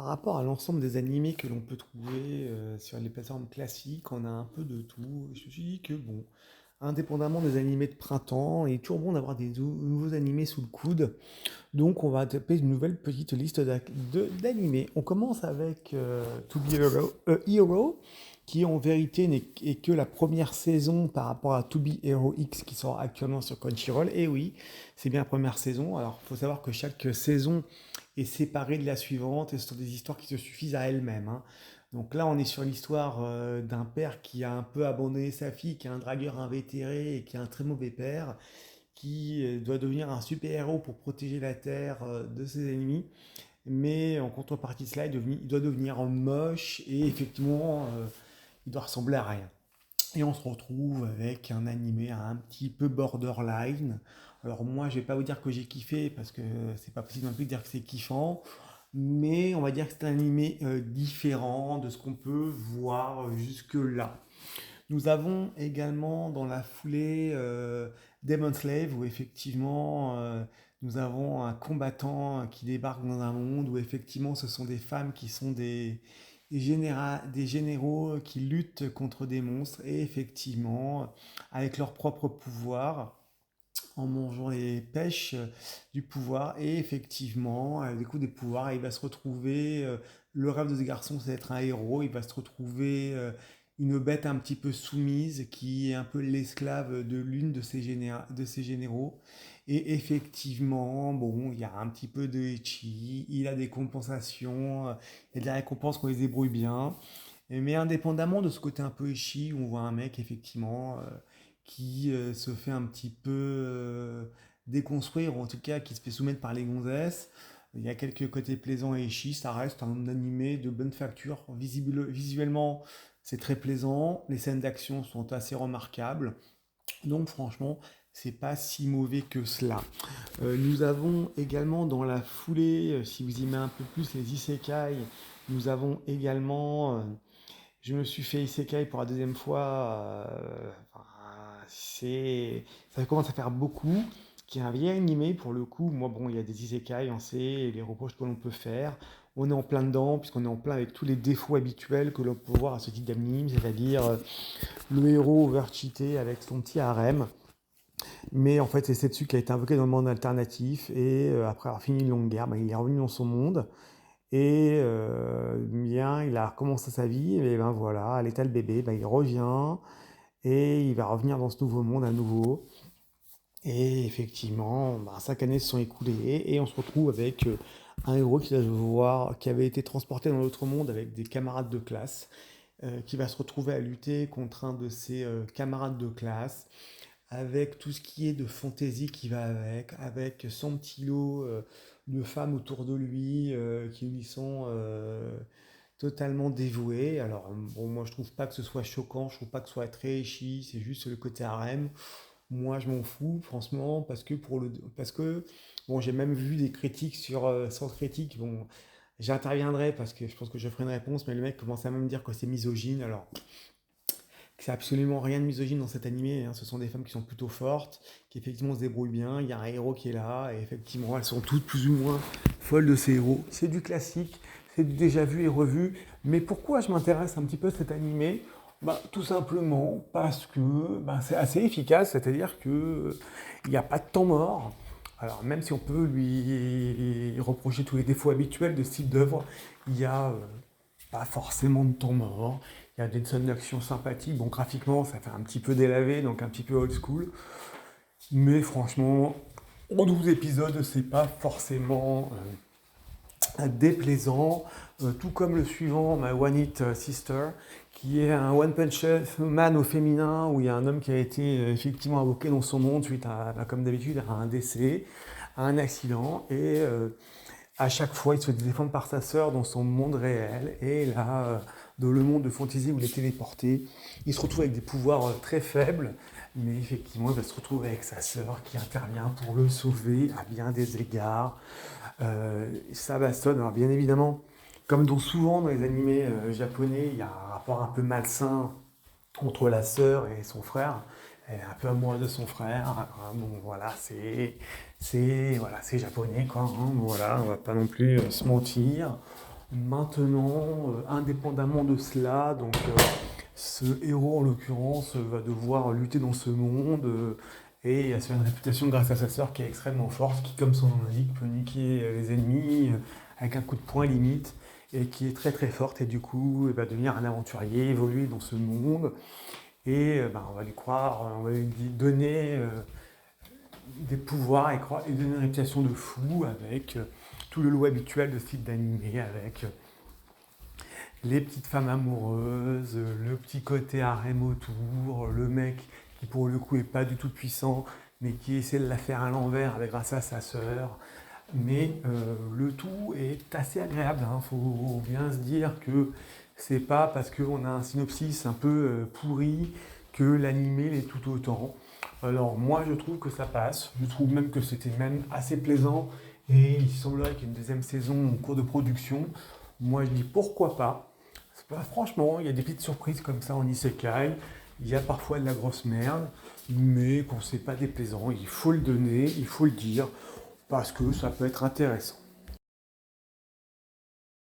par rapport à l'ensemble des animés que l'on peut trouver sur les plateformes classiques, on a un peu de tout. Je me suis dit que bon, indépendamment des animés de printemps, il est toujours bon d'avoir des nouveaux animés sous le coude. Donc on va taper une nouvelle petite liste d'animés. On commence avec To Be a Hero, qui en vérité est que la première saison par rapport à To Be Hero X qui sort actuellement sur Crunchyroll. Et oui, c'est bien la première saison. Alors il faut savoir que chaque saison est séparée de la suivante et ce sont des histoires qui se suffisent à elles-mêmes, hein. Donc là, on est sur l'histoire d'un père qui a un peu abandonné sa fille, qui est un dragueur invétéré et qui est un très mauvais père qui doit devenir un super-héros pour protéger la Terre de ses ennemis. Mais en contrepartie de cela, il doit devenir moche et effectivement, il doit ressembler à rien. Et on se retrouve avec un animé un petit peu borderline. Alors moi, je vais pas vous dire que j'ai kiffé parce que c'est pas possible non plus de dire que c'est kiffant. Mais on va dire que c'est un animé différent de ce qu'on peut voir jusque-là. Nous avons également dans la foulée Demon Slave où effectivement nous avons un combattant qui débarque dans un monde où effectivement ce sont des femmes qui sont des généraux qui luttent contre des monstres et effectivement avec leur propre pouvoir en mangeant les pêches du pouvoir et effectivement avec des coups des pouvoirs il va se retrouver le rêve de ce garçon c'est d'être un héros, il va se retrouver une bête un petit peu soumise qui est un peu l'esclave de l'une de ses généraux et effectivement bon il y a un petit peu de ecchi, il a des compensations, il y a des récompenses qu'on les débrouille bien. Mais indépendamment de ce côté un peu ecchi, où on voit un mec effectivement qui se fait un petit peu déconstruire, ou en tout cas qui se fait soumettre par les gonzesses. Il y a quelques côtés plaisants et ecchi, ça reste un animé de bonne facture. Visuellement, c'est très plaisant, les scènes d'action sont assez remarquables. Donc franchement, c'est pas si mauvais que cela. Nous avons également dans la foulée, si vous y mettez un peu plus les isekai, nous avons également je me suis fait Isekai pour la deuxième fois. Enfin, ça commence à faire beaucoup. Qui est un vieil animé pour le coup. Moi, bon, il y a des Isekai, on sait les reproches que l'on peut faire. On est en plein dedans, puisqu'on est en plein avec tous les défauts habituels que l'on peut voir à ce type d'anime, c'est-à-dire le héros overcheaté avec son petit harem. Mais en fait, c'est Setsu qui a été invoqué dans le monde alternatif, et après avoir fini une longue guerre, ben, il est revenu dans son monde. Et bien, il a recommencé sa vie, et ben voilà, à l'état le bébé, ben, il revient, et il va revenir dans ce nouveau monde à nouveau. Et effectivement, ben, 5 années se sont écoulées, et on se retrouve avec un héros qui avait été transporté dans l'autre monde avec des camarades de classe, qui va se retrouver à lutter contre un de ses camarades de classe, avec tout ce qui est de fantaisie qui va avec son petit lot de femmes autour de lui qui lui sont totalement dévouées. Alors, bon, moi je trouve pas que ce soit choquant, je trouve pas que ce soit très ecchi, c'est juste le côté harem. Moi je m'en fous, franchement, parce que bon, j'ai même vu des critiques sur Sens Critique. Bon, j'interviendrai parce que je pense que je ferai une réponse, mais le mec commence à même dire que c'est misogyne. Alors, c'est absolument rien de misogyne dans cet animé, hein. Ce sont des femmes qui sont plutôt fortes, qui effectivement se débrouillent bien. Il y a un héros qui est là, et effectivement, elles sont toutes plus ou moins folles de ces héros. C'est du classique, c'est du déjà vu et revu. Mais pourquoi je m'intéresse un petit peu à cet animé? Bah, tout simplement parce que bah, c'est assez efficace, c'est-à-dire que il n'y a pas de temps mort. Alors même si on peut lui reprocher tous les défauts habituels de ce type d'œuvre, il y a pas forcément de temps mort. Il y a des scènes d'action sympathiques. Bon, graphiquement, ça fait un petit peu délavé, donc un petit peu old school. Mais franchement, en 12 épisodes, c'est pas forcément déplaisant. Tout comme le suivant, My One Hit Sister, qui est un One Punch Man au féminin, où il y a un homme qui a été effectivement invoqué dans son monde suite à, bah, comme d'habitude, à un décès, à un accident. Et à chaque fois, il se fait défendre par sa sœur dans son monde réel. Et là, dans le monde de fantasy où il est téléporté, il se retrouve avec des pouvoirs très faibles. Mais effectivement, il va se retrouver avec sa sœur qui intervient pour le sauver à bien des égards. Ça bastonne. Alors bien évidemment, comme souvent dans les animés japonais, il y a un rapport un peu malsain entre la sœur et son frère. Elle est un peu amoureuse de son frère. Bon, voilà, c'est japonais, quoi, hein. Voilà, on va pas non plus se mentir. Maintenant, indépendamment de cela, ce héros en l'occurrence va devoir lutter dans ce monde et il a une réputation grâce à sa sœur qui est extrêmement forte, qui comme son nom l'indique peut niquer les ennemis avec un coup de poing limite et qui est très très forte et du coup il va devenir un aventurier, évoluer dans ce monde et on va lui croire, on va lui donner des pouvoirs et donner une réputation de fou avec tout le lot habituel de ce type d'animé avec les petites femmes amoureuses, le petit côté harem autour, le mec qui pour le coup est pas du tout puissant, mais qui essaie de la faire à l'envers grâce à sa sœur. Mais le tout est assez agréable. Il faut bien se dire que c'est pas parce qu'on a un synopsis un peu pourri que l'animé l'est tout autant. Alors moi je trouve que ça passe. Je trouve même que c'était même assez plaisant. Et il semblerait qu'il y ait une deuxième saison en cours de production. Moi je dis pourquoi pas. Franchement, il y a des petites surprises comme ça en isekai. Il y a parfois de la grosse merde, mais quand c'est pas déplaisant, il faut le donner, il faut le dire, parce que ça peut être intéressant.